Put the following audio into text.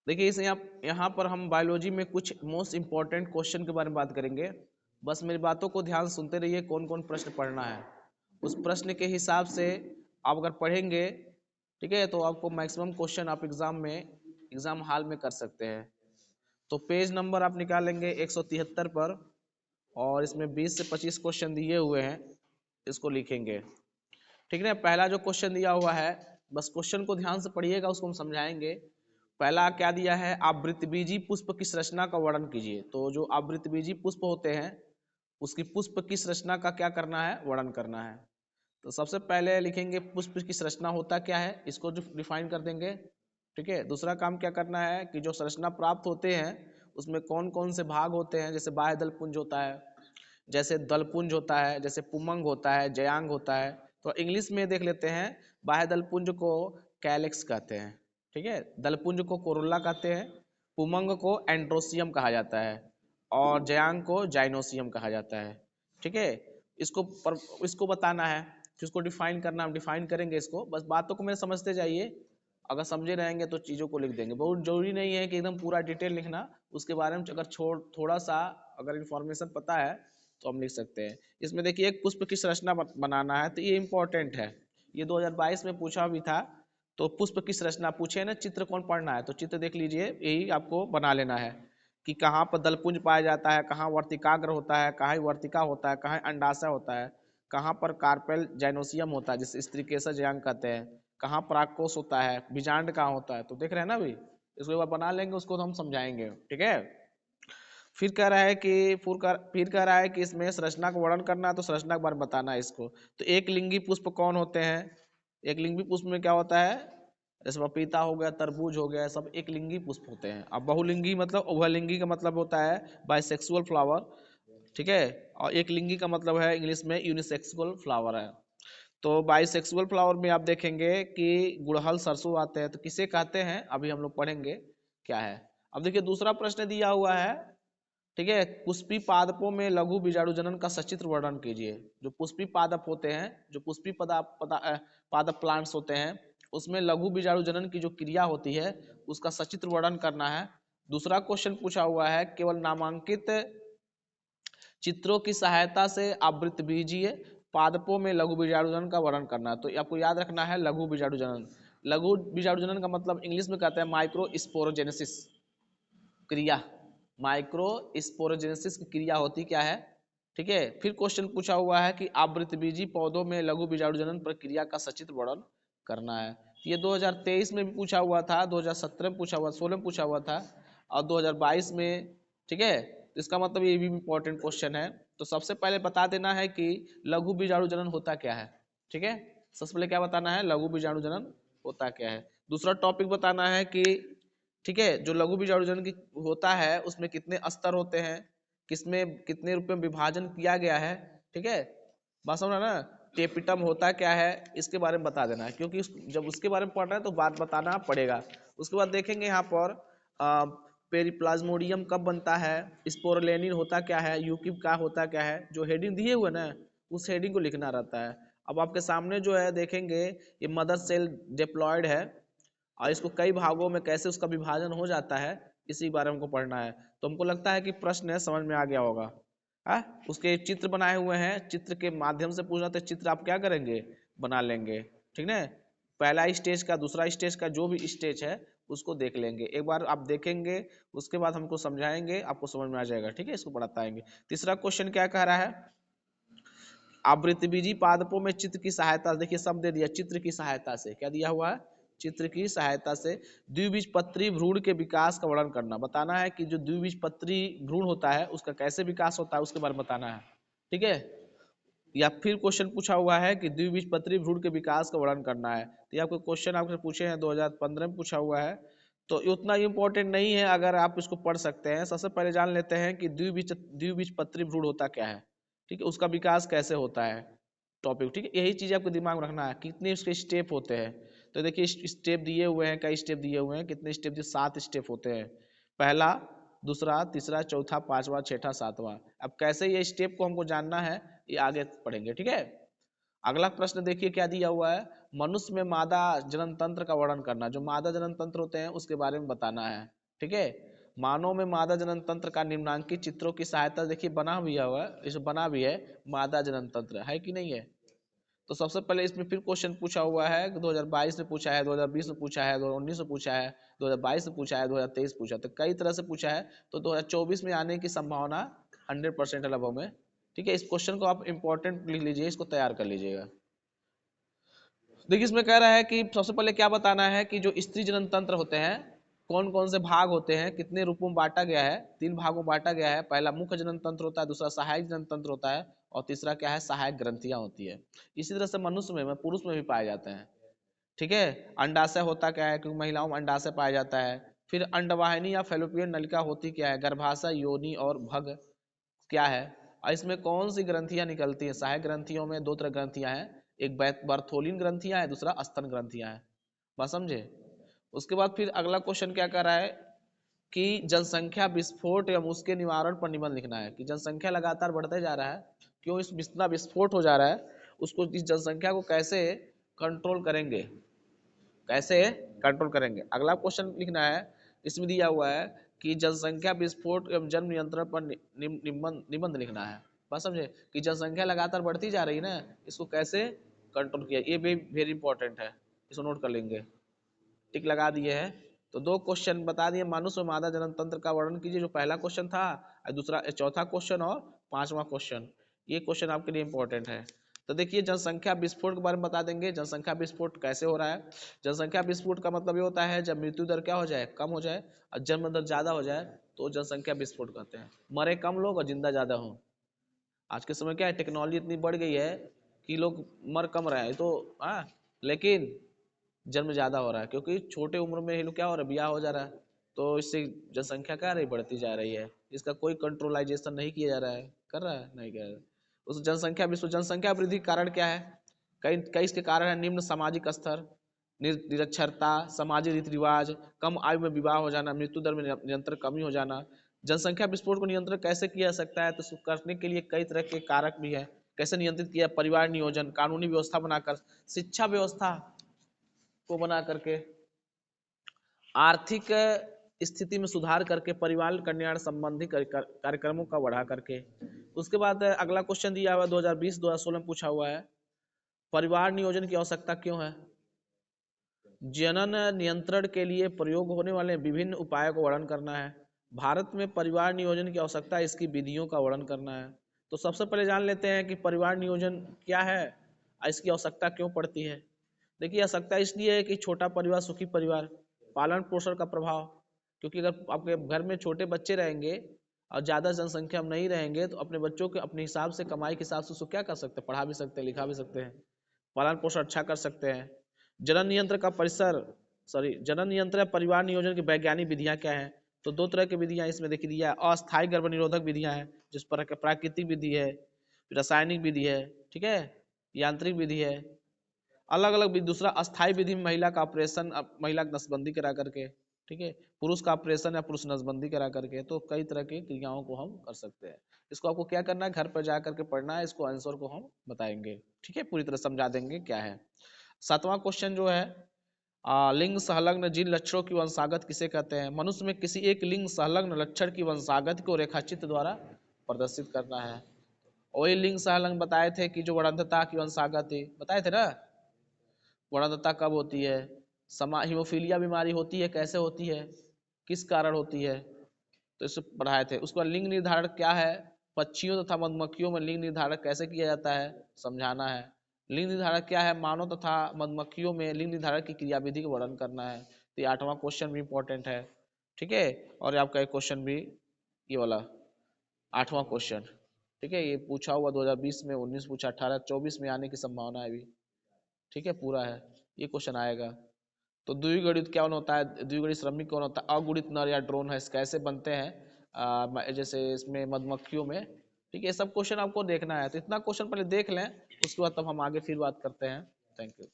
देखिए इस यहाँ पर हम बायोलॉजी में कुछ मोस्ट इंपॉर्टेंट क्वेश्चन के बारे में बात करेंगे। बस मेरी बातों को ध्यान सुनते रहिए, कौन कौन प्रश्न पढ़ना है उस प्रश्न के हिसाब से आप अगर पढ़ेंगे, ठीक है, तो आपको मैक्सिमम क्वेश्चन आप एग्जाम हॉल में कर सकते हैं। तो पेज नंबर आप निकालेंगे 173 पर, और इसमें 20 से 25 क्वेश्चन दिए हुए हैं, इसको लिखेंगे। ठीक है, पहला जो क्वेश्चन दिया हुआ है, बस क्वेश्चन को ध्यान से पढ़िएगा, उसको हम समझाएंगे। पहला क्या दिया है, आवृतबीजी पुष्प की संरचना का वर्णन कीजिए। तो जो आवृतबीजी पुष्प होते हैं उसकी पुष्प की संरचना का क्या करना है, वर्णन करना है। तो सबसे पहले लिखेंगे पुष्प की संरचना होता क्या है, इसको डिफाइन कर देंगे। ठीक है, दूसरा काम क्या करना है कि जो संरचना प्राप्त होते हैं उसमें कौन कौन से भाग होते हैं, जैसे बाह्य दल पुंज होता है, जैसे दलपुंज होता है, जैसे पुमंग होता है, जयांग होता है। तो इंग्लिश में देख लेते हैं, बाह्य दलपुंज को कैलेक्स कहते हैं, ठीक है, दलपुंज को कोरोला कहते हैं, पुमंग को एंड्रोसियम कहा जाता है, और जयांग को जाइनोसियम कहा जाता है। ठीक है, इसको बताना है, फिर इसको डिफाइन करना, हम डिफाइन करेंगे इसको। बस बातों को मेरे समझते जाइए, अगर समझे रहेंगे तो चीज़ों को लिख देंगे। बहुत जरूरी नहीं है कि एकदम पूरा डिटेल लिखना, उसके बारे में अगर थोड़ा सा अगर इन्फॉर्मेशन पता है तो हम लिख सकते हैं। इसमें देखिए एक पुष्प की संरचना बनाना है, तो ये इंपॉर्टेंट है, ये 2022 में पूछा भी था। तो पुष्प की संरचना पूछे ना, चित्र कौन पढ़ना है, तो चित्र देख लीजिए, यही आपको बना लेना है कि कहाँ पर दलपुंज पाया जाता है, कहाँ वर्तिकाग्र होता है, कहाँ वर्तिका होता है, कहाँ अंडाशय होता है, कहाँ पर कार्पेल जाइनोसियम होता है जिसे स्त्रीकेसर जयांग कहते हैं, कहाँ परागकोश होता है, बीजांड कहाँ होता है। तो देख रहे हैं ना अभी, इसको एक बार बना लेंगे, उसको तो हम समझाएंगे। ठीक है, फिर कह रहा है कि फिर कह रहा है कि इसमें संरचना का वर्णन करना है, तो संरचना के बारे में बताना है इसको। तो एक लिंगी पुष्प कौन होते हैं, एक लिंगी पुष्प में क्या होता है, जैसे पपीता हो गया, तरबूज हो गया, सब एक लिंगी पुष्प होते हैं। अब बहुलिंगी मतलब, उभयलिंगी का मतलब होता है बाइसेक्सुअल फ्लावर। ठीक है, और एक लिंगी का मतलब है इंग्लिश में यूनिसेक्सुअल फ्लावर है। तो बाइसेक्सुअल फ्लावर में आप देखेंगे कि गुड़हल सरसों आते हैं, तो किसे कहते हैं अभी हम लोग पढ़ेंगे क्या है। अब देखिए दूसरा प्रश्न दिया हुआ है, ठीक है, पुष्पी पादपों में लघु बीजाणु जनन का सचित्र वर्णन कीजिए। जो पुष्पी पादप होते हैं, जो पुष्पी पादप प्लांट्स होते हैं, उसमें लघु बीजाणु जनन की जो क्रिया होती है उसका सचित्र वर्णन करना है। दूसरा क्वेश्चन पूछा हुआ है, केवल नामांकित चित्रों की सहायता से आवृतबीजीय पादपों में लघु बीजाणु जनन का वर्णन करना है। तो आपको याद रखना है लघु बीजाणु जनन। लघु बीजाणु जनन का मतलब इंग्लिश में कहते हैं माइक्रो स्पोरोजेनेसिस क्रिया। माइक्रो स्पोरोजेनेसिस की क्रिया होती क्या है। ठीक है, फिर क्वेश्चन पूछा हुआ है कि आवृतबीजी पौधों में लघु बीजाणु जनन प्रक्रिया का सचित्र वर्णन करना है। ये 2023 में भी पूछा हुआ था, 2017 में पूछा हुआ, 16 में पूछा हुआ था, और 2022 में। ठीक है, तो इसका मतलब ये भी इंपॉर्टेंट क्वेश्चन है। तो सबसे पहले बता देना है कि लघु बीजाणु जनन होता क्या है। ठीक है, सबसे पहले क्या बताना है, लघु बीजाणु जनन होता क्या है। दूसरा टॉपिक बताना है कि, ठीक है, जो लघु बीजाणु जनन की होता है उसमें कितने स्तर होते हैं, किसमें कितने रूप में विभाजन किया गया है। ठीक है, बात समझना ना, टेपिटम होता क्या है, इसके बारे में बता देना है, क्योंकि जब उसके बारे में पढ़ना है तो बात बताना पड़ेगा। उसके बाद देखेंगे यहाँ पर पेरिप्लाज्मोडियम कब बनता है, स्पोरोलेनिन होता क्या है, यूकिप का होता क्या है। जो हेडिंग दिए हुए ना, उस हेडिंग को लिखना रहता है। अब आपके सामने जो है देखेंगे, ये मदर सेल डिप्लॉयड है, और इसको कई भागों में कैसे उसका विभाजन हो जाता है, इसी बारे में हमको पढ़ना है। तो हमको लगता है कि प्रश्न समझ में आ गया होगा। उसके चित्र बनाए हुए हैं, चित्र के माध्यम से पूछना, तो चित्र आप क्या करेंगे, बना लेंगे। ठीक है, पहला स्टेज का, दूसरा स्टेज का, जो भी स्टेज है उसको देख लेंगे एक बार, आप देखेंगे, उसके बाद हमको समझाएंगे, आपको समझ में आ जाएगा। ठीक है, इसको बताएंगे। तीसरा क्वेश्चन क्या कह रहा है, आवृतबीजी पादपों में चित्र की सहायता, देखिए सब दे दिया, चित्र की सहायता से, क्या दिया हुआ है, चित्र की सहायता से द्विबीजपत्री भ्रूण के विकास का वर्णन करना। बताना है कि जो द्विबीजपत्री भ्रूण होता है उसका कैसे विकास होता है, उसके बारे में बताना है। ठीक है, या फिर क्वेश्चन पूछा हुआ है कि द्विबीजपत्री भ्रूण के विकास का वर्णन करना है। तो ये आपको क्वेश्चन आपसे पूछे हैं, 2015 में पूछा हुआ है, तो उतना इंपॉर्टेंट नहीं है, अगर आप इसको पढ़ सकते हैं। सबसे पहले जान लेते हैं कि द्विबीजपत्री भ्रूण होता क्या है। ठीक है, उसका विकास कैसे होता है, टॉपिक। ठीक है, यही चीज आपको दिमाग में रखना है, कितने उसके स्टेप होते हैं। तो देखिए स्टेप दिए हुए हैं, कई स्टेप दिए हुए हैं, कितने स्टेप दिए, 7 स्टेप होते हैं। पहला, दूसरा, तीसरा, चौथा, पांचवा, छठा, सातवां। अब कैसे ये स्टेप को हमको जानना है, ये आगे पढ़ेंगे। ठीक है, अगला प्रश्न देखिए क्या दिया हुआ है, मनुष्य में मादा जनन तंत्र का वर्णन करना। जो मादा जनन तंत्र होते हैं उसके बारे में बताना है। ठीक है, मानव में मादा जनन तंत्र का निम्नांकित चित्रों की सहायता देखिए बना भी हुआ है, इसमें बना भी है मादा जनन तंत्र, है कि नहीं है। तो सबसे पहले इसमें फिर क्वेश्चन पूछा हुआ है, 2022 में पूछा है, 2020 में पूछा है, 2019 में पूछा है, 2022 में पूछा है, 2023 पूछा, तो कई तरह से पूछा है। तो 2024 में आने की संभावना 100% है लगभग में। ठीक है, इस क्वेश्चन को आप इंपॉर्टेंट लिख लीजिए, इसको तैयार कर लीजिएगा। देखिए इसमें कह रहा है कि सबसे पहले क्या बताना है कि जो स्त्री जनन तंत्र होते हैं कौन कौन से भाग होते हैं, कितने रूपों में बांटा गया है। 3 भागों में बांटा गया है। पहला मुख्य जनन तंत्र होता है, दूसरा सहायक जनन तंत्र होता है, और तीसरा क्या है, सहायक ग्रंथियां होती है। इसी तरह से मनुष्य में पुरुष में भी पाए जाते हैं। ठीक है, अंडाशय होता क्या है, क्योंकि महिलाओं में अंडाशय पाया जाता है। फिर अंडवाहिनी या फेलोपियन नलिका होती क्या है, गर्भाशय, योनि और भग क्या है। और इसमें कौन सी ग्रंथियां निकलती हैं, सहायक ग्रंथियों में 2 तरह ग्रंथियां हैं, एक बर्थोलिन ग्रंथियां है, दूसरा स्तन ग्रंथियां है। बात समझे। उसके बाद फिर अगला क्वेश्चन क्या कर रहा है कि जनसंख्या विस्फोट एवं उसके निवारण पर निबंध लिखना है। कि जनसंख्या लगातार बढ़ते जा रहा है, क्यों इतना विस्फोट हो जा रहा है, उसको इस जनसंख्या को कैसे कंट्रोल करेंगे, कैसे कंट्रोल करेंगे। अगला क्वेश्चन लिखना है, इसमें दिया हुआ है कि जनसंख्या विस्फोट एवं जन्म नियंत्रण पर निबंध लिखना है। बात समझे कि जनसंख्या लगातार बढ़ती जा रही है ना, इसको कैसे कंट्रोल किया, ये भी वेरी इंपॉर्टेंट है, इसको नोट कर लेंगे। टिक लगा दिए है। तो 2 क्वेश्चन बता दिए, मनुष्य और मादा जनन तंत्र का वर्णन कीजिए, जो पहला क्वेश्चन था, और दूसरा चौथा क्वेश्चन और 5वां क्वेश्चन। ये क्वेश्चन आपके लिए इंपॉर्टेंट है। तो देखिए जनसंख्या विस्फोट के बारे में बता देंगे, जनसंख्या विस्फोट कैसे हो रहा है। जनसंख्या विस्फोट का मतलब ये होता है जब मृत्यु दर क्या हो जाए, कम हो जाए, और जन्म दर ज्यादा हो जाए, तो जनसंख्या विस्फोट कहते हैं। मरे कम लोग और जिंदा ज्यादा हो। आज के समय क्या है, टेक्नोलॉजी इतनी बढ़ गई है कि लोग मर कम रहे हैं, तो लेकिन जन्म ज्यादा हो रहा है, क्योंकि छोटे उम्र में ही लोग क्या हो रहा है, ब्याह हो जा रहा है। तो इससे जनसंख्या क्या रही, बढ़ती जा रही है। इसका कोई कंट्रोलाइजेशन नहीं किया जा रहा है, कर रहा है नहीं कर रहा है। उस जनसंख्या वृद्धि कारण क्या है, कई कई इसके कारण है, निम्न सामाजिक स्तर, निरक्षरता, सामाजिक रीति रिवाज, कम आयु में विवाह हो जाना, मृत्यु दर में निरंतर कमी हो जाना। जनसंख्या विस्फोट को नियंत्रण कैसे किया जा सकता है, तो उसको करने के लिए कई तरह के कारक भी है। कैसे नियंत्रित किया, परिवार नियोजन, कानूनी व्यवस्था बनाकर, शिक्षा व्यवस्था को बना करके, आर्थिक स्थिति में सुधार करके, परिवार कल्याण संबंधी कार्यक्रमों का बढ़ा करके। उसके बाद अगला क्वेश्चन दिया हुआ 2020-2016 में पूछा हुआ है, परिवार नियोजन की आवश्यकता क्यों है। जनन नियंत्रण के लिए प्रयोग होने वाले विभिन्न उपायों को वर्णन करना है। भारत में परिवार नियोजन की आवश्यकता, इसकी विधियों का वर्णन करना है। तो सबसे पहले जान लेते हैं कि परिवार नियोजन क्या है, इसकी आवश्यकता क्यों पड़ती है। देखिए आवश्यकता इसलिए है कि छोटा परिवार सुखी परिवार, पालन पोषण का प्रभाव, क्योंकि अगर आपके घर में छोटे बच्चे रहेंगे और ज़्यादा जनसंख्या में नहीं रहेंगे, तो अपने बच्चों के अपने हिसाब से, कमाई के हिसाब से उसको क्या कर सकते हैं, पढ़ा भी सकते हैं, लिखा भी सकते हैं, पालन पोषण अच्छा कर सकते हैं। जनन नियंत्रण का परिसर जनन नियंत्रण परिवार नियोजन की वैज्ञानिक विधियां क्या हैं। तो 2 तरह की विधियां इसमें देखी दिया है, अस्थायी गर्भनिरोधक विधियां हैं, जिस पर प्राकृतिक विधि है, रासायनिक विधि है, ठीक है, यांत्रिक विधि है, अलग अलग विधि। दूसरा अस्थायी विधि में महिला का ऑपरेशन, महिला की नसबंदी करा करके, ठीक है, पुरुष का ऑपरेशन या पुरुष नसबंदी करा करके। तो कई तरह की क्रियाओं को हम कर सकते हैं। इसको आपको क्या करना है, घर पर जा करके पढ़ना है, इसको आंसर को हम बताएंगे, ठीक है, पूरी तरह समझा देंगे क्या है। 7वां क्वेश्चन जो है, लिंग संलग्न जिन लक्षणों की वंशागत किसे कहते हैं। मनुष्य में किसी एक लिंग संलग्न लक्षण की वंशागत को रेखाचित्र द्वारा प्रदर्शित करना है। वही लिंग संलग्न बताए थे कि जो वर्णंतता की वंशागत है, बताए थे ना। वर्णंतता कब होती है, हीमोफीलिया बीमारी होती है, कैसे होती है, किस कारण होती है, तो इसे पढ़ाए थे। उसके बाद लिंग निर्धारण क्या है, पक्षियों तथा मधुमक्खियों में लिंग निर्धारण कैसे किया जाता है, समझाना है। लिंग निर्धारण क्या है, मानव तथा मधुमक्खियों में लिंग निर्धारण की क्रियाविधि का वर्णन करना है। तो ये 8वां क्वेश्चन भी इंपॉर्टेंट है, ठीक है। और आपका एक क्वेश्चन भी ये वाला 8वां क्वेश्चन, ठीक है, ये पूछा हुआ 2020 में, 19 पूछा, 18, 24 में आने की संभावना है अभी, ठीक है, पूरा है, ये क्वेश्चन आएगा। तो द्विगुणित क्या होता है, द्विगुणित श्रमिक कौन होता है, अगुणित नर या ड्रोन है, कैसे बनते हैं, जैसे इसमें मधुमक्खियों में, ठीक है। सब क्वेश्चन आपको देखना है, तो इतना क्वेश्चन पहले देख लें, उसके बाद तब हम आगे फिर बात करते हैं। Thank you.